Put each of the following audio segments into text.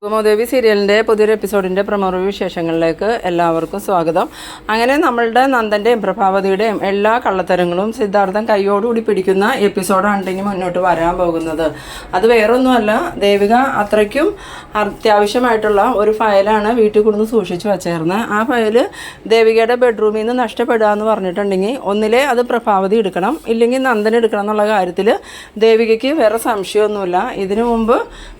കുമുദേവി സീരിയലിൻ്റെ പുതിയൊരു എപ്പിസോഡിൻ്റെ promo review വിശേഷങ്ങളിലേക്ക് എല്ലാവർക്കും സ്വാഗതം. അങ്ങനെ നമ്മളുടെ നന്ദൻ്റെയും പ്രഭാവതിയുടെയും എല്ലാ കള്ളത്തരങ്ങളും സിദ്ധാർത്ഥൻ കൈയോടുകൂടി പിടിക്കുന്ന എപ്പിസോഡാണ് ഇനി മുന്നോട്ട് വരാൻ പോകുന്നത്. അത് വേറൊന്നുമല്ല, ദേവിക അത്രയ്ക്കും അത്യാവശ്യമായിട്ടുള്ള ഒരു ഫയലാണ് വീട്ടിൽ കൊണ്ടുവന്ന് സൂക്ഷിച്ച് വച്ചേർന്നത്. ആ ഫയല് ദേവികയുടെ ബെഡ്റൂമിൽ നിന്ന് നഷ്ടപ്പെടുക എന്ന് പറഞ്ഞിട്ടുണ്ടെങ്കിൽ ഒന്നിലെ അത് പ്രഭാവതി എടുക്കണം, ഇല്ലെങ്കിൽ നന്ദൻ എടുക്കണം എന്നുള്ള കാര്യത്തിൽ ദേവികയ്ക്ക് വേറെ സംശയമൊന്നുമില്ല. ഇതിനു മുമ്പ്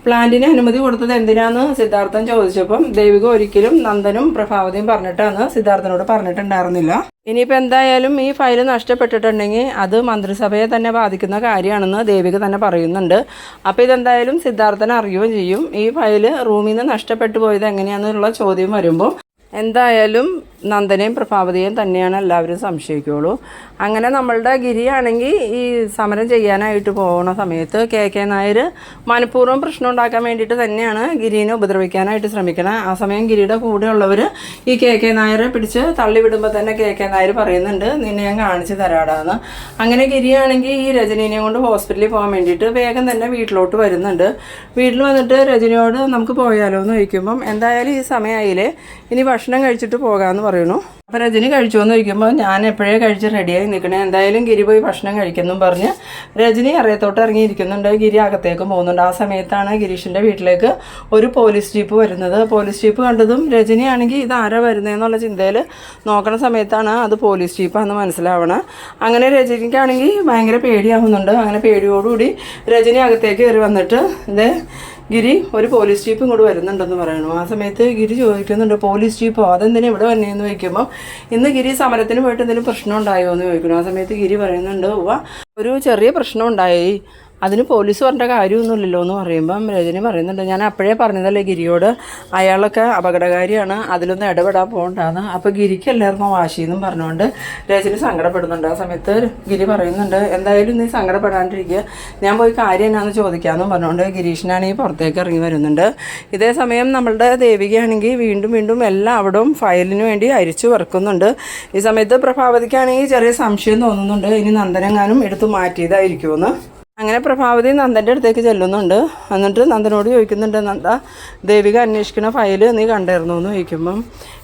പ്ലാന്റിന് അനുമതി കൊടുത്തത് എന്തിനാണ് സിദ്ധാർത്ഥൻ ചോദിച്ചപ്പം ദേവിക ഒരിക്കലും നന്ദനും പ്രഭാവതിയും പറഞ്ഞിട്ടാണ് സിദ്ധാർത്ഥനോട് പറഞ്ഞിട്ടുണ്ടായിരുന്നില്ല. ഇനിയിപ്പോൾ എന്തായാലും ഈ ഫയൽ നഷ്ടപ്പെട്ടിട്ടുണ്ടെങ്കിൽ അത് മന്ത്രിസഭയെ തന്നെ ബാധിക്കുന്ന കാര്യമാണെന്ന് ദേവിക തന്നെ പറയുന്നുണ്ട്. അപ്പോൾ ഇതെന്തായാലും സിദ്ധാർത്ഥൻ അറിയുകയും ചെയ്യും. ഈ ഫയൽ റൂമിൽ നിന്ന് നഷ്ടപ്പെട്ടു പോയത് എങ്ങനെയാണെന്നുള്ള ചോദ്യം വരുമ്പോൾ എന്തായാലും നന്ദനെയും പ്രഭാവതിയെയും തന്നെയാണ് എല്ലാവരും സംശയിക്കുകയുള്ളൂ. അങ്ങനെ നമ്മളുടെ ഗിരിയാണെങ്കിൽ ഈ സമരം ചെയ്യാനായിട്ട് പോകുന്ന സമയത്ത് കെ നായർ മനഃപൂർവ്വം പ്രശ്നം ഉണ്ടാക്കാൻ വേണ്ടിയിട്ട് തന്നെയാണ് ഗിരീനെ ഉപദ്രവിക്കാനായിട്ട് ശ്രമിക്കണം. ആ സമയം ഗിരിയുടെ കൂടെയുള്ളവർ ഈ കെ നായരെ പിടിച്ച് തള്ളിവിടുമ്പോൾ തന്നെ കെ നായർ പറയുന്നുണ്ട്, നിന്നെ ഞാൻ കാണിച്ച് തരാടാന്ന്. അങ്ങനെ ഗിരിയാണെങ്കിൽ ഈ രജനീനെ കൊണ്ട് ഹോസ്പിറ്റലിൽ പോകാൻ വേണ്ടിയിട്ട് വേഗം തന്നെ വീട്ടിലോട്ട് വരുന്നുണ്ട്. വീട്ടിൽ വന്നിട്ട് രജനിയോട് നമുക്ക് പോയാലോ എന്ന് ചോദിക്കുമ്പം എന്തായാലും ഈ സമയമായില്ലേ, ഇനി ഭക്ഷണം കഴിച്ചിട്ട് പോകാമെന്ന് പറയുന്നു. അപ്പോൾ രജനി കഴിച്ചോന്ന് ചോദിക്കുമ്പോൾ ഞാൻ എപ്പോഴേ കഴിച്ച് റെഡിയായി നിൽക്കണേ, എന്തായാലും ഗിരി പോയി ഭക്ഷണം കഴിക്കുമെന്നും പറഞ്ഞ് രജനി അറിയത്തോട്ട് ഇറങ്ങിയിരിക്കുന്നുണ്ട്. ഗിരി അകത്തേക്ക് പോകുന്നുണ്ട്. ആ സമയത്താണ് ഗിരീഷിൻ്റെ വീട്ടിലേക്ക് ഒരു പോലീസ് ജീപ്പ് വരുന്നത്. പോലീസ് ജീപ്പ് കണ്ടതും രജനിയാണെങ്കിൽ ഇത് ആരാ വരുന്നതെന്നുള്ള ചിന്തയിൽ നോക്കണ സമയത്താണ് അത് പോലീസ് ജീപ്പാണെന്ന് മനസ്സിലാവണം. അങ്ങനെ രജനിക്കാണെങ്കിൽ ഭയങ്കര പേടിയാവുന്നുണ്ട്. അങ്ങനെ പേടിയോടുകൂടി രജനി അകത്തേക്ക് കയറി വന്നിട്ട് ഗിരി ഒരു പോലീസ് ജീപ്പും കൂടെ വരുന്നുണ്ടെന്ന് പറയണു. ആ സമയത്ത് ഗിരി ചോദിക്കുന്നുണ്ട്, പോലീസ് ജീപ്പോ അതെന്തിനാ ഇവിടെ വന്നേന്ന് ചോദിക്കുമ്പോൾ ഇന്ന് ഗിരി സമരത്തിന് പോയിട്ട് എന്തെങ്കിലും പ്രശ്നം ഉണ്ടായോ എന്ന് ചോദിക്കുന്നു. ആ സമയത്ത് ഗിരി പറയുന്നുണ്ട്, ഒരു ചെറിയ പ്രശ്നം ഉണ്ടായി, അതിന് പോലീസ് പറഞ്ഞ കാര്യമൊന്നുമില്ലല്ലോ എന്ന് പറയുമ്പം രജനി പറയുന്നുണ്ട്, ഞാൻ അപ്പോഴേ പറഞ്ഞതല്ലേ ഗിരിയോട് അയാളൊക്കെ അപകടകാരിയാണ്, അതിലൊന്നും ഇടപെടാൻ പോകണ്ടാന്ന്. അപ്പോൾ ഗിരിക്കല്ലായിരുന്നു വാശിയെന്നും പറഞ്ഞുകൊണ്ട് രജനി സങ്കടപ്പെടുന്നുണ്ട്. ആ സമയത്ത് ഗിരി പറയുന്നുണ്ട്, എന്തായാലും നീ സങ്കടപ്പെടാണ്ടിരിക്കുക, ഞാൻ പോയി കാര്യം എന്നാന്ന് ചോദിക്കാമെന്നും പറഞ്ഞുകൊണ്ട് ഗിരീഷിനാണെങ്കിൽ പുറത്തേക്ക് ഇറങ്ങി വരുന്നുണ്ട്. ഇതേ സമയം നമ്മളുടെ ദേവികയാണെങ്കിൽ വീണ്ടും എല്ലാവിടവും ഫയലിന് വേണ്ടി അരിച്ചു വറക്കുന്നുണ്ട്. ഈ സമയത്ത് പ്രഭാവതിക്കാണെങ്കിൽ ചെറിയ സംശയം തോന്നുന്നുണ്ട്, ഇനി നന്ദനെങ്ങാനും എടുത്തു മാറ്റിയതായിരിക്കുമെന്ന്. അങ്ങനെ പ്രഭാവതി നന്ദൻ്റെ അടുത്തേക്ക് ചെല്ലുന്നുണ്ട്. എന്നിട്ട് നന്ദനോട് ചോദിക്കുന്നുണ്ട്, നന്ദ ദേവിക അന്വേഷിക്കുന്ന ഫയൽ നീ കണ്ടായിരുന്നു എന്ന് ചോദിക്കുമ്പം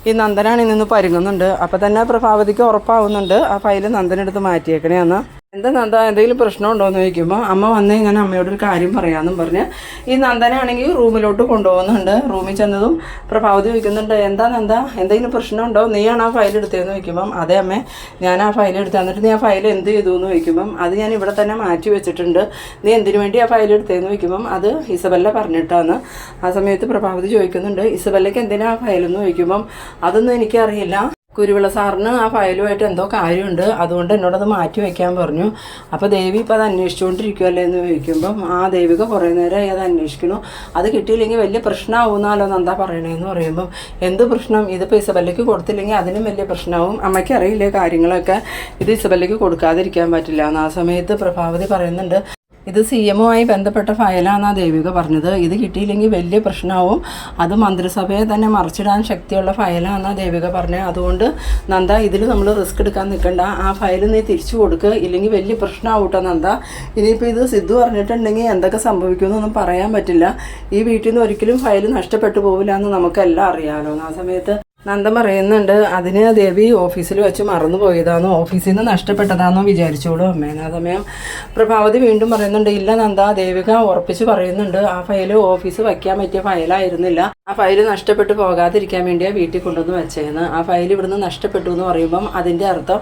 ഈ നന്ദനാണെങ്കിൽ നിന്ന് പരുങ്ങുന്നുണ്ട്. അപ്പോൾ തന്നെ പ്രഭാവതിക്ക് ഉറപ്പാവുന്നുണ്ട് ആ ഫയൽ നന്ദനെടുത്ത് മാറ്റിയേക്കണേന്ന്. എന്താ നന്ദ എന്തെങ്കിലും പ്രശ്നമുണ്ടോ എന്ന് ചോദിക്കുമ്പോൾ അമ്മ വന്നേ ഞാൻ അമ്മയോടൊരു കാര്യം പറയാമെന്നും പറഞ്ഞ് ഈ നന്ദനാണെങ്കിൽ റൂമിലോട്ട് കൊണ്ടുപോകുന്നുണ്ട്. റൂമിൽ ചെന്നതും പ്രഭാവതി ചോദിക്കുന്നുണ്ട്, എന്താ നന്ദ എന്തെങ്കിലും പ്രശ്നമുണ്ടോ, നീയാണ് ആ ഫയൽ എടുത്തതെന്ന് ചോദിക്കുമ്പം അതെ അമ്മേ ഞാൻ ആ ഫയൽ എടുത്തു. എന്നിട്ട് നീ ആ ഫയൽ എന്ത് ചെയ്തു എന്ന് ചോദിക്കുമ്പം അത് ഞാൻ ഇവിടെ തന്നെ മാറ്റി വെച്ചിട്ടുണ്ട്, നീ എന്തിനു വേണ്ടി ആ ഫയൽ എടുത്തതെന്ന് ചോദിക്കുമ്പം അത് ഇസബല്ല പറഞ്ഞിട്ടാണ്. ആ സമയത്ത് പ്രഭാവതി ചോദിക്കുന്നുണ്ട്, ഇസബല്ലയ്ക്ക് എന്തിനാ ആ ഫയലെന്ന് ചോദിക്കുമ്പം അതൊന്നും എനിക്കറിയില്ല, കുരുവിള സാറിന് ആ ഫയലുമായിട്ട് എന്തോ കാര്യമുണ്ട്, അതുകൊണ്ട് എന്നോടത് മാറ്റി വയ്ക്കാൻ പറഞ്ഞു. അപ്പോൾ ദേവി ഇപ്പോൾ അത് അന്വേഷിച്ചുകൊണ്ടിരിക്കുമല്ലേ എന്ന് ചോദിക്കുമ്പം ആ ദേവിക കുറേ നേരമായി അത് അന്വേഷിക്കണു, അത് കിട്ടിയില്ലെങ്കിൽ വലിയ പ്രശ്നമാവുന്നാലോ എന്താ പറയണേന്ന് പറയുമ്പം എന്ത് പ്രശ്നം, ഇതിപ്പോൾ ഇസബല്ലയ്ക്ക് കൊടുത്തില്ലെങ്കിൽ അതിനും വലിയ പ്രശ്നമാവും, അമ്മയ്ക്ക് അറിയില്ലേ കാര്യങ്ങളൊക്കെ, ഇത് ഇസബല്ലയ്ക്ക് കൊടുക്കാതിരിക്കാൻ പറ്റില്ല എന്ന്. ആ സമയത്ത് പ്രഭാവതി പറയുന്നുണ്ട്, ഇത് CMമായി ബന്ധപ്പെട്ട ഫയലാണെന്നാണ് ദേവിക പറഞ്ഞത്, ഇത് കിട്ടിയില്ലെങ്കിൽ വലിയ പ്രശ്നമാവും, അത് മന്ത്രിസഭയെ തന്നെ മറിച്ചിടാൻ ശക്തിയുള്ള ഫയലാണെന്നാണ് ദേവിക പറഞ്ഞത്. അതുകൊണ്ട് നന്ദ ഇതിൽ നമ്മൾ റിസ്ക് എടുക്കാൻ നിൽക്കണ്ട, ആ ഫയൽ നീ തിരിച്ചു കൊടുക്കുക, ഇല്ലെങ്കിൽ വലിയ പ്രശ്നമാവട്ടെ നന്ദ. ഇനിയിപ്പോൾ ഇത് സിദ്ധു പറഞ്ഞിട്ടുണ്ടെങ്കിൽ എന്തൊക്കെ സംഭവിക്കുമെന്നൊന്നും പറയാൻ പറ്റില്ല, ഈ വീട്ടിൽ നിന്ന് ഒരിക്കലും ഫയൽ നഷ്ടപ്പെട്ടു പോവില്ല എന്ന് നമുക്കെല്ലാം അറിയാമല്ലോ. ആ സമയത്ത് നന്ദൻ പറയുന്നുണ്ട്, അതിന് ദേവി ഓഫീസിൽ വെച്ച് മറന്നു പോയതാണോ, ഓഫീസിൽ നിന്ന് നഷ്ടപ്പെട്ടതാണോ വിചാരിച്ചോളൂ അമ്മേനെ. ആ സമയം പ്രഭാവതി വീണ്ടും പറയുന്നുണ്ട്, ഇല്ല നന്ദ, ദേവിക ഉറപ്പിച്ച് പറയുന്നുണ്ട് ആ ഫയൽ ഓഫീസ് വയ്ക്കാൻ പറ്റിയ ഫയലായിരുന്നില്ല, ആ ഫയൽ നഷ്ടപ്പെട്ടു പോകാതിരിക്കാൻ വേണ്ടിയാണ് വീട്ടിൽ കൊണ്ടുവന്ന് വെച്ചതെന്ന്. ആ ഫയൽ ഇവിടുന്ന് നഷ്ടപ്പെട്ടു എന്ന് പറയുമ്പം അതിൻ്റെ അർത്ഥം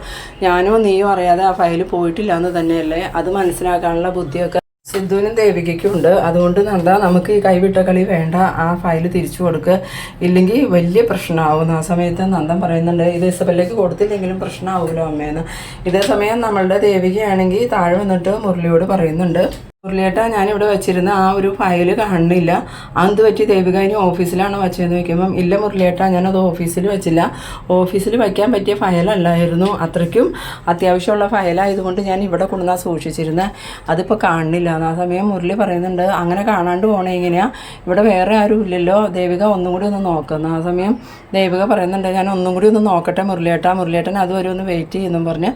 ഞാനോ നീയോ അറിയാതെ ആ ഫയൽ പോയിട്ടില്ല എന്ന് തന്നെയല്ലേ, അത് മനസ്സിലാക്കാനുള്ള ബുദ്ധിയൊക്കെ സിദ്ധുവിനും ദേവികയ്ക്കും ഉണ്ട്. അതുകൊണ്ട് നന്ദ നമുക്ക് ഈ കൈവിട്ട കളി വേണ്ട, ആ ഫയൽ തിരിച്ചു കൊടുക്കുക, ഇല്ലെങ്കിൽ വലിയ പ്രശ്നമാവും. ആ സമയത്ത് നന്ദൻ പറയുന്നുണ്ട്, ഇത് ഇസബല്ലയ്ക്ക് കൊടുത്തില്ലെങ്കിലും പ്രശ്നമാവുമല്ലോ അമ്മേന്ന്. ഇതേ സമയം നമ്മളുടെ ദേവികയാണെങ്കിൽ താഴെ വന്നിട്ട് മുരളിയോട് പറയുന്നുണ്ട്, മുരളിയേട്ടാ ഞാനിവിടെ വെച്ചിരുന്ന ആ ഒരു ഫയൽ കാണുന്നില്ല, അതെന്ത് പറ്റി ദേവിക ഇനി ഓഫീസിലാണ് വെച്ചതെന്ന് വയ്ക്കുമ്പം ഇല്ല മുരളിയേട്ടാ ഞാനത് ഓഫീസിൽ വെച്ചില്ല, ഓഫീസിൽ വയ്ക്കാൻ പറ്റിയ ഫയലല്ലായിരുന്നു, അത്രയ്ക്കും അത്യാവശ്യമുള്ള ഫയലായതുകൊണ്ട് ഞാൻ ഇവിടെ കൊണ്ടുവന്നാൽ സൂക്ഷിച്ചിരുന്നത്, അതിപ്പോൾ കാണുന്നില്ല. ആ സമയം മുരളി പറയുന്നുണ്ട്, അങ്ങനെ കാണാണ്ട് പോകണേ എങ്ങനെയാണ്, ഇവിടെ വേറെ ആരും ഇല്ലല്ലോ, ദേവിക ഒന്നും കൂടി ഒന്ന് നോക്കുന്നു. ആ സമയം ദേവിക പറയുന്നുണ്ട്, ഞാൻ ഒന്നും കൂടി ഒന്ന് നോക്കട്ടെ മുരളിയേട്ടൻ അതുവരെ ഒന്ന് വെയിറ്റ് ചെയ്യുന്നു പറഞ്ഞ്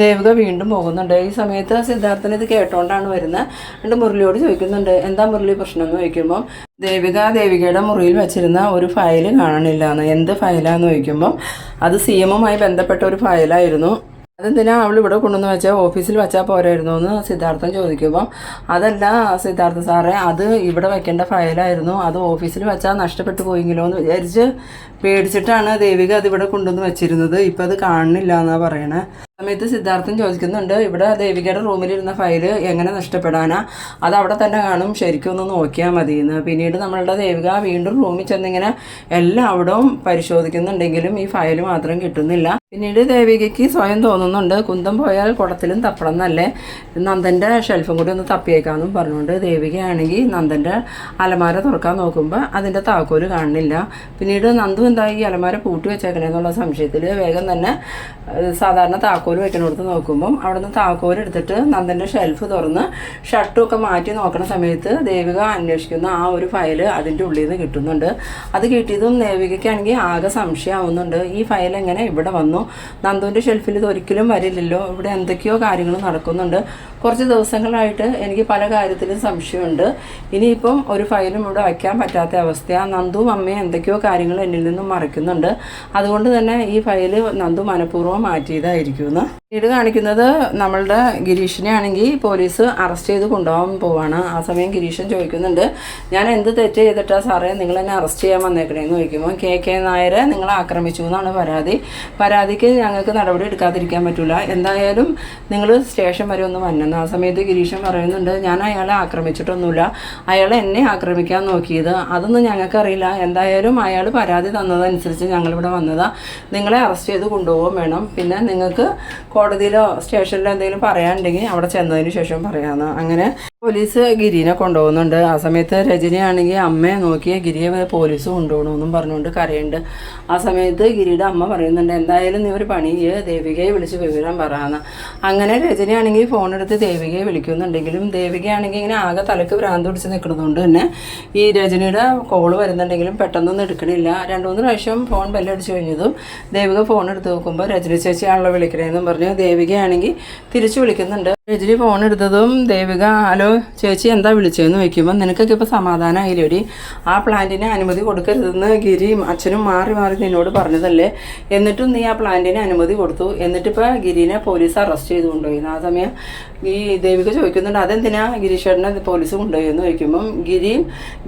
ദേവിക വീണ്ടും പോകുന്നുണ്ട്. ഈ സമയത്ത് സിദ്ധാർത്ഥൻ ഇത് കേട്ടോണ്ടാണ് വരുന്നത്. എന്നിട്ട് മുരളിയോട് ചോദിക്കുന്നുണ്ട് എന്താ മുരളി പ്രശ്നം എന്ന് ചോദിക്കുമ്പോൾ ദേവികയുടെ മുറിയിൽ വെച്ചിരുന്ന ഒരു ഫയൽ കാണണില്ല എന്ന്. എന്ത് ഫയലാന്ന് ചോദിക്കുമ്പോൾ അത് CM-മായി ബന്ധപ്പെട്ട ഒരു ഫയലായിരുന്നു. അതെന്തിനാ അവൾ ഇവിടെ കൊണ്ടുവന്ന് വെച്ചാൽ ഓഫീസിൽ വെച്ചാൽ പോരായിരുന്നു എന്ന് സിദ്ധാർത്ഥൻ ചോദിക്കുമ്പോൾ അതല്ല സിദ്ധാർത്ഥ സാറേ, അത് ഇവിടെ വെക്കേണ്ട ഫയലായിരുന്നു, അത് ഓഫീസിൽ വെച്ചാൽ നഷ്ടപ്പെട്ടു പോയെങ്കിലോ എന്ന് വിചാരിച്ച് പേടിച്ചിട്ടാണ് ദേവിക അതിവിടെ കൊണ്ടുവന്ന് വെച്ചിരുന്നത്. ഇപ്പം അത് കാണുന്നില്ല എന്നാണ് പറയണേ. സമയത്ത് സിദ്ധാർത്ഥൻ ചോദിക്കുന്നുണ്ട് ഇവിടെ ദേവികയുടെ റൂമിലിരുന്ന ഫയൽ എങ്ങനെ നഷ്ടപ്പെടാനാ, അത് അവിടെ തന്നെ കാണും, ശരിക്കും ഒന്ന് നോക്കിയാൽ മതി എന്ന്. പിന്നീട് നമ്മളുടെ ദേവിക വീണ്ടും റൂമിൽ ചെന്നിങ്ങനെ എല്ലാവിടവും പരിശോധിക്കുന്നുണ്ടെങ്കിലും ഈ ഫയൽ മാത്രം കിട്ടുന്നില്ല. പിന്നീട് ദേവികയ്ക്ക് സ്വയം തോന്നുന്നുണ്ട് കുന്തം പോയാൽ കുടത്തിലും തപ്പണം എന്നല്ലേ, നന്ദൻ്റെ ഷെൽഫും കൂടി ഒന്ന് തപ്പിയേക്കാമെന്നും പറഞ്ഞുകൊണ്ട് ദേവികയാണെങ്കിൽ നന്ദൻ്റെ അലമാര തുറക്കാൻ നോക്കുമ്പോൾ അതിൻ്റെ താക്കോല് കാണുന്നില്ല. പിന്നീട് നന്ദു എന്തായി ഈ അലമാര പൂട്ടി വെച്ചേക്കണേന്നുള്ള സംശയത്തിൽ വേഗം തന്നെ സാധാരണ താക്കോല് വെക്കണോടത്ത് നോക്കുമ്പം അവിടെ നിന്ന് താക്കോല് എടുത്തിട്ട് നന്ദൻ്റെ ഷെൽഫ് തുറന്ന് ഷർട്ടുമൊക്കെ മാറ്റി നോക്കുന്ന സമയത്ത് ദേവിക അന്വേഷിക്കുന്ന ആ ഒരു ഫയൽ അതിൻ്റെ ഉള്ളിൽ നിന്ന് കിട്ടുന്നുണ്ട്. അത് കിട്ടിയതും ദേവികയ്ക്കാണെങ്കിൽ ആകെ സംശയമാവുന്നുണ്ട്, ഈ ഫയൽ എങ്ങനെ ഇവിടെ വന്നു, നന്ദുവിൻ്റെ ഷെൽഫിൽ ഇത് ഒരിക്കലും വരില്ലല്ലോ, ഇവിടെ എന്തൊക്കെയോ കാര്യങ്ങൾ നടക്കുന്നുണ്ട്, കുറച്ച് ദിവസങ്ങളായിട്ട് എനിക്ക് പല കാര്യത്തിലും സംശയമുണ്ട്, ഇനിയിപ്പം ഒരു ഫയലും ഇവിടെ വയ്ക്കാൻ പറ്റാത്ത അവസ്ഥയാണ്, നന്ദുവും അമ്മയും എന്തൊക്കെയോ കാര്യങ്ങൾ എന്നിൽ നിന്നും മറയ്ക്കുന്നുണ്ട്, അതുകൊണ്ട് തന്നെ ഈ ഫയൽ നന്ദു മനഃപൂർവ്വം മാറ്റിയതായിരിക്കുമെന്ന്. ഇത് കാണിക്കുന്നത് നമ്മളുടെ ഗിരീഷിനെ ആണെങ്കിൽ പോലീസ് അറസ്റ്റ് ചെയ്ത് കൊണ്ടുപോകാൻ പോവാണ്. ആ സമയം ഗിരീഷൻ ചോദിക്കുന്നുണ്ട് ഞാൻ എന്ത് തെറ്റ് ചെയ്തിട്ടാ സാറേ നിങ്ങൾ എന്നെ അറസ്റ്റ് ചെയ്യാൻ വന്നേക്കണേന്ന് ചോദിക്കുമ്പോൾ KK നായരെ നിങ്ങളെ ആക്രമിച്ചു എന്നാണ് പരാതിക്ക് ഞങ്ങൾക്ക് നടപടി എടുക്കാതിരിക്കാൻ പറ്റില്ല, എന്തായാലും നിങ്ങൾ സ്റ്റേഷൻ വരെ ഒന്ന് വന്നെന്ന്. ആ സമയത്ത് ഗിരീഷൻ പറയുന്നുണ്ട് ഞാൻ അയാളെ ആക്രമിച്ചിട്ടൊന്നുമില്ല, അയാൾ എന്നെ ആക്രമിക്കാൻ നോക്കിയത്, അതൊന്നും ഞങ്ങൾക്കറിയില്ല, എന്തായാലും അയാൾ പരാതി തന്നതനുസരിച്ച് ഞങ്ങളിവിടെ വന്നതാ, നിങ്ങളെ അറസ്റ്റ് ചെയ്ത് കൊണ്ടുപോകുകയും വേണം, പിന്നെ നിങ്ങൾക്ക് കോടതിയിലോ സ്റ്റേഷനിലോ എന്തെങ്കിലും പറയാനുണ്ടെങ്കിൽ അവിടെ ചെന്നതിന് ശേഷം പറയാമെന്ന്. അങ്ങനെ പോലീസ് ഗിരീനെ കൊണ്ടുപോകുന്നുണ്ട്. ആ സമയത്ത് രജനിയാണെങ്കിൽ അമ്മയെ നോക്കിയ ഗിരിയെ പോലീസ് കൊണ്ടുപോകണമെന്നും പറഞ്ഞുകൊണ്ട് കരയുണ്ട്. ആ സമയത്ത് ഗിരിയുടെ അമ്മ പറയുന്നുണ്ട് എന്തായാലും നീ ഒരു പണി ദേവികയെ വിളിച്ച് വിവരം പറയാമെന്ന്. അങ്ങനെ രജനിയാണെങ്കിൽ ഫോണെടുത്ത് ദേവികയെ വിളിക്കുന്നുണ്ടെങ്കിലും ദേവികയാണെങ്കിൽ ഇങ്ങനെ ആകെ തലക്ക് ഭ്രാന്ത് പിടിച്ച് നിൽക്കുന്നതുകൊണ്ട് തന്നെ ഈ രജനിയുടെ കോള് വരുന്നുണ്ടെങ്കിലും പെട്ടെന്നൊന്നും എടുക്കണില്ല. 2-3 പ്രാവശ്യം ഫോൺ ബെല്ലടിച്ച് കഴിഞ്ഞതും ദേവിക ഫോൺ എടുത്ത് നോക്കുമ്പോൾ രജനി ചേച്ചിയാണല്ലോ വിളിക്കണേന്നും പറഞ്ഞ് ദേവികയാണെങ്കിൽ തിരിച്ചു വിളിക്കുന്നുണ്ട്. രജനി ഫോൺ എടുത്തതും ദേവിക ഹലോ ചേച്ചി എന്താ വിളിച്ചതെന്ന് വയ്ക്കുമ്പോൾ നിനക്കൊക്കെ ഇപ്പോൾ സമാധാനമായില്ലേടി, ആ പ്ലാന്റിന് അനുമതി കൊടുക്കരുതെന്ന് ഗിരിയും അച്ഛനും മാറി നിന്നോട് പറഞ്ഞതല്ലേ, എന്നിട്ടും നീ ആ പ്ലാന്റിന് അനുമതി കൊടുത്തു, എന്നിട്ടിപ്പോൾ ഗിരിനെ പോലീസ് അറസ്റ്റ് ചെയ്ത് കൊണ്ടുപോയി. ആ സമയം ഈ ദേവിക ചോദിക്കുന്നുണ്ട് അതെന്തിനാ ഗിരീഷേട്ടനെ പോലീസ് കൊണ്ടുപോയി എന്ന് ചോദിക്കുമ്പം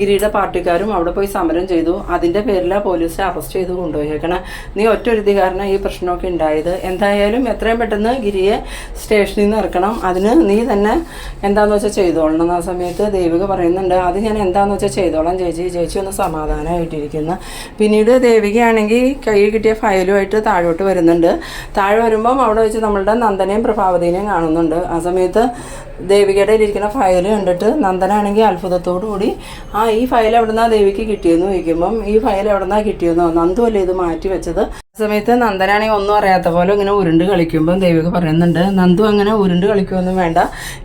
ഗിരിയുടെ പാർട്ടിക്കാരും അവിടെ പോയി സമരം ചെയ്തു, അതിൻ്റെ പേരിലാണ് പോലീസ് അറസ്റ്റ് ചെയ്ത് കൊണ്ടുപോയേക്കണം, നീ ഒറ്റൊരുതി കാരണം ഈ പ്രശ്നമൊക്കെ ഉണ്ടായത്, എന്തായാലും എത്രയും പെട്ടെന്ന് ഗിരിയെ സ്റ്റേഷനിൽ നിന്ന് ഇറക്കണം, അതിന് നീ തന്നെ എന്താണെന്ന് വെച്ചാൽ ചെയ്തോളണം. ആ സമയത്ത് ദേവിക പറയുന്നുണ്ട് അത് ഞാൻ എന്താണെന്ന് വെച്ചാൽ ചെയ്തോളാം ചേച്ചി ഒന്ന് സമാധാനമായിട്ടിരിക്കുന്നു. പിന്നീട് ദേവികയാണെങ്കിൽ കൈ കിട്ടിയ ഫയലുമായിട്ട് താഴോട്ട് വരുന്നുണ്ട്. താഴെ വരുമ്പം അവിടെ വെച്ച് നമ്മളുടെ നന്ദനെയും പ്രഭാവതിനെയും കാണുന്നുണ്ട്. ആ സമയത്ത് ദേവികയുടെ ഇരിക്കുന്ന ഫയൽ കണ്ടിട്ട് നന്ദനാണെങ്കിൽ അത്ഭുതത്തോടു കൂടി ഈ ഫയൽ എവിടുന്നാ ദേവിക്ക് കിട്ടിയെന്ന് ചോദിക്കുമ്പം ഈ ഫയൽ എവിടുന്നാ കിട്ടിയെന്നോ, നന്ദു അല്ലേ ഇത് മാറ്റി വെച്ചത്. ആ സമയത്ത് നന്ദനാണെങ്കിൽ ഒന്നും അറിയാത്ത പോലെ ഇങ്ങനെ ഉരുണ്ട് കളിക്കുമ്പം ദേവിക പറയുന്നുണ്ട് നന്ദു അങ്ങനെ ഉരുണ്ട് കളിക്കുമൊന്നും വേണ്ട,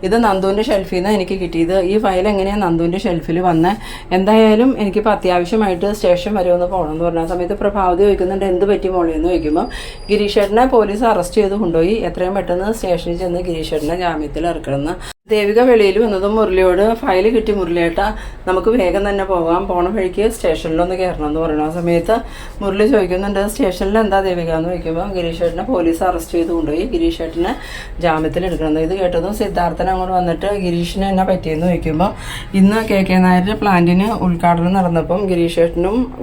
ഇത് നന്ദുവിൻ്റെ ഷെൽഫിൽ നിന്ന് എനിക്ക് കിട്ടിയത്, ഈ ഫയൽ എങ്ങനെയാണ് നന്ദുവിൻ്റെ ഷെൽഫിൽ വന്നത്, എന്തായാലും എനിക്കിപ്പോൾ അത്യാവശ്യമായിട്ട് സ്റ്റേഷൻ വരെ ഒന്ന് പോകണമെന്ന് പറഞ്ഞ സമയത്ത് പ്രഭാവതി ചോദിക്കുന്നുണ്ട് എന്ത് പറ്റി മോളെന്ന് ചോദിക്കുമ്പം ഗിരീഷേട്ടനെ പോലീസ് അറസ്റ്റ് ചെയ്ത് കൊണ്ടുപോയി, എത്രയും പെട്ടെന്ന് സ്റ്റേഷനിൽ ചെന്ന് ഗിരീഷേട്ടനെ ജാമ്യത്തിൽ ഇറക്കണമെന്ന്. ദേവിക വെളിയിൽ വന്നതും മുരളിയോട് ഫയൽ കിട്ടി മുരളിയേട്ടാ നമുക്ക് വേഗം തന്നെ പോകാം, പോണ വഴിക്ക് സ്റ്റേഷനിലൊന്ന് കയറണം എന്ന് പറയുന്ന ആ സമയത്ത് മുരളി ചോദിക്കുന്നുണ്ട് സ്റ്റേഷനിൽ എന്താ ദേവിക എന്ന് ചോദിക്കുമ്പോൾ ഗിരീഷേട്ടനെ പോലീസ് അറസ്റ്റ് ചെയ്ത് കൊണ്ടുപോയി ഗിരീഷേട്ടനെ ജാമ്യത്തിൽ എടുക്കണം. ഇത് കേട്ടതും സിദ്ധാർത്ഥൻ അങ്ങോട്ട് വന്നിട്ട് ഗിരീഷിന് എന്നാ പറ്റിയെന്ന് ചോദിക്കുമ്പോൾ ഇന്ന് KK നായരുടെ പ്ലാന്റിന് ഉദ്ഘാടനം നടന്നപ്പം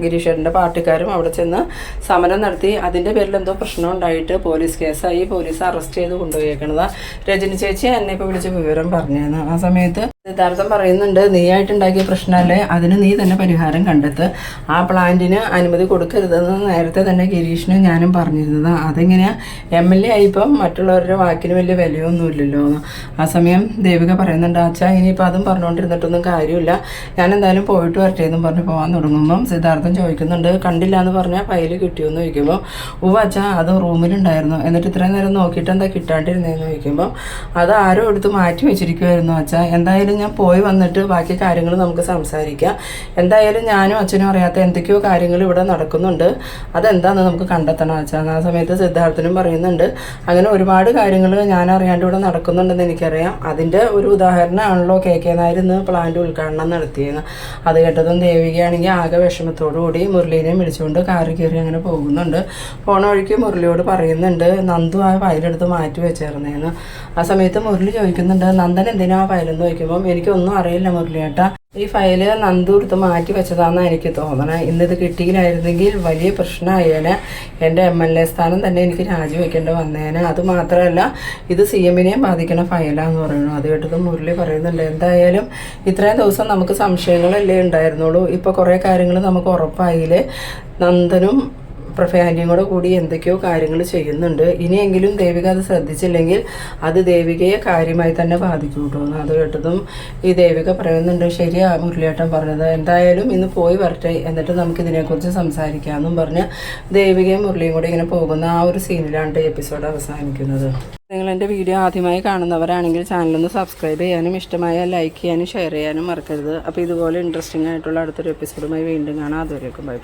ഗിരീഷേട്ടൻ്റെ പാർട്ടിക്കാരും അവിടെ ചെന്ന് സമരം നടത്തി, അതിൻ്റെ പേരിൽ എന്തോ പ്രശ്നം ഉണ്ടായിട്ട് പോലീസ് കേസായി, പോലീസ് അറസ്റ്റ് ചെയ്ത് കൊണ്ടുപോയേക്കണതാണ്. രജനി ചേച്ചി എന്നെ ഇപ്പോൾ വിളിച്ച് വിവരം പറഞ്ഞേന്ന്. ആ സമയത്ത് സിദ്ധാർത്ഥൻ പറയുന്നുണ്ട് നീയായിട്ടുണ്ടാക്കിയ പ്രശ്നമല്ലേ, അതിന് നീ തന്നെ പരിഹാരം കണ്ടെത്ത്, ആ പ്ലാന്റിന് അനുമതി കൊടുക്കരുതെന്ന് നേരത്തെ തന്നെ ഗിരീഷിനും ഞാനും പറഞ്ഞിരുന്നത്, അതെങ്ങനെയാ MLA ആയിപ്പം മറ്റുള്ളവരുടെ വാക്കിന് വലിയ വിലയൊന്നുമില്ലല്ലോ എന്ന്. ആ സമയം ദേവിക പറയുന്നുണ്ട് അച്ഛാ ഇനിയിപ്പോൾ അതും പറഞ്ഞുകൊണ്ടിരുന്നിട്ടൊന്നും കാര്യമില്ല, ഞാൻ എന്തായാലും പോയിട്ട് വരട്ടെ എന്നും പറഞ്ഞ് പോകാൻ തുടങ്ങുമ്പം സിദ്ധാർത്ഥൻ ചോദിക്കുന്നുണ്ട് കണ്ടില്ല എന്ന് പറഞ്ഞാൽ ഫയൽ കിട്ടിയോന്ന് ചോദിക്കുമ്പോൾ അച്ഛാ അത് റൂമിലുണ്ടായിരുന്നു, എന്നിട്ട് ഇത്രയും നേരം നോക്കിയിട്ട് എന്താ കിട്ടാണ്ടിരുന്നതെന്ന് ചോദിക്കുമ്പോൾ അത് ആരോ എടുത്ത് മാറ്റി വെച്ചിരിക്കുമായിരുന്നു അച്ഛാ, എന്തായാലും എന്തായാലും ഞാൻ പോയി വന്നിട്ട് ബാക്കി കാര്യങ്ങൾ നമുക്ക് സംസാരിക്കാം. എന്തായാലും ഞാനും അച്ഛനും അറിയാത്ത എന്തൊക്കെയോ കാര്യങ്ങൾ ഇവിടെ നടക്കുന്നുണ്ട്. അതെന്താണെന്ന് നമുക്ക് കണ്ടെത്തണം അച്ഛൻ. ആ സമയത്ത് സിദ്ധാർത്ഥനും പറയുന്നുണ്ട് അങ്ങനെ ഒരുപാട് കാര്യങ്ങൾ ഞാൻ അറിയാണ്ട് ഇവിടെ നടക്കുന്നുണ്ടെന്ന് എനിക്കറിയാം. അതിൻ്റെ ഒരു ഉദാഹരണമാണല്ലോ KK നായർ ഇന്ന് പ്ലാന്റ് ഉദ്ഘാടനം നടത്തിയത്. അത് കേട്ടതും ദേവികയാണെങ്കിൽ ആകെ വിഷമത്തോടു കൂടി മുരളീനെയും വിളിച്ചുകൊണ്ട് കാറ് കയറി അങ്ങനെ പോകുന്നുണ്ട്. പോണ വഴിക്ക് മുരളിയോട് പറയുന്നുണ്ട് നന്ദു ആ ഫയലെടുത്ത് മാറ്റി വെച്ചേർന്നേന്ന്. ആ സമയത്ത് മുരളി ചോദിക്കുന്നുണ്ട് നന്ദൻ എന്തിനാ ആ ഫയലെന്ന് ചോദിക്കുമ്പം എനിക്കൊന്നും അറിയില്ല മുരളിയേട്ടാ, ഈ ഫയല് നന്ദു എടുത്ത് മാറ്റി വെച്ചതാണെന്നാണ് എനിക്ക് തോന്നണേ. ഇന്നിത് കിട്ടിയില്ലായിരുന്നെങ്കിൽ വലിയ പ്രശ്നമായേനെ. എൻ്റെ MLA സ്ഥാനം തന്നെ എനിക്ക് രാജിവെക്കേണ്ടി വന്നേനെ. അതുമാത്രമല്ല ഇത് CM-നെയും ബാധിക്കുന്ന ഫയലാന്ന് പറയുന്നു. അത് കേട്ടത് മുരളി പറയുന്നുണ്ട് എന്തായാലും ഇത്രയും ദിവസം നമുക്ക് സംശയങ്ങളല്ലേ ഉണ്ടായിരുന്നുള്ളൂ. ഇപ്പോൾ കുറേ കാര്യങ്ങൾ നമുക്ക് ഉറപ്പായില്ലേ. നന്ദനും പ്രഫയാൻ്റെയും കൂടി എന്തൊക്കെയോ കാര്യങ്ങൾ ചെയ്യുന്നുണ്ട്. ഇനിയെങ്കിലും ദേവിക അത് ശ്രദ്ധിച്ചില്ലെങ്കിൽ അത് ദേവികയെ കാര്യമായി തന്നെ ബാധിക്കും കേട്ടോ. അത് കേട്ടതും ഈ ദേവിക പറയുന്നുണ്ട് ശരിയാ മുരളിയേട്ടൻ പറഞ്ഞത്, എന്തായാലും ഇന്ന് പോയി വരട്ടെ എന്നിട്ട് നമുക്ക് ഇതിനെക്കുറിച്ച് സംസാരിക്കാമെന്നും പറഞ്ഞ് ദേവികയും മുരളിയും കൂടി ഇങ്ങനെ പോകുന്ന ആ ഒരു സീനിലാണ് എപ്പിസോഡ് അവസാനിക്കുന്നത്. നിങ്ങൾ എൻ്റെ വീഡിയോ ആദ്യമായി കാണുന്നവരാണെങ്കിൽ ചാനലൊന്ന് സബ്സ്ക്രൈബ് ചെയ്യാനും ഇഷ്ടമായ ലൈക്ക് ചെയ്യാനും ഷെയർ ചെയ്യാനും മറക്കരുത്. അപ്പോൾ ഇതുപോലെ ഇൻട്രസ്റ്റിംഗ് ആയിട്ടുള്ള അടുത്തൊരു എപ്പിസോഡുമായി വീണ്ടും കാണാം. അതുവരേക്കും ബൈ.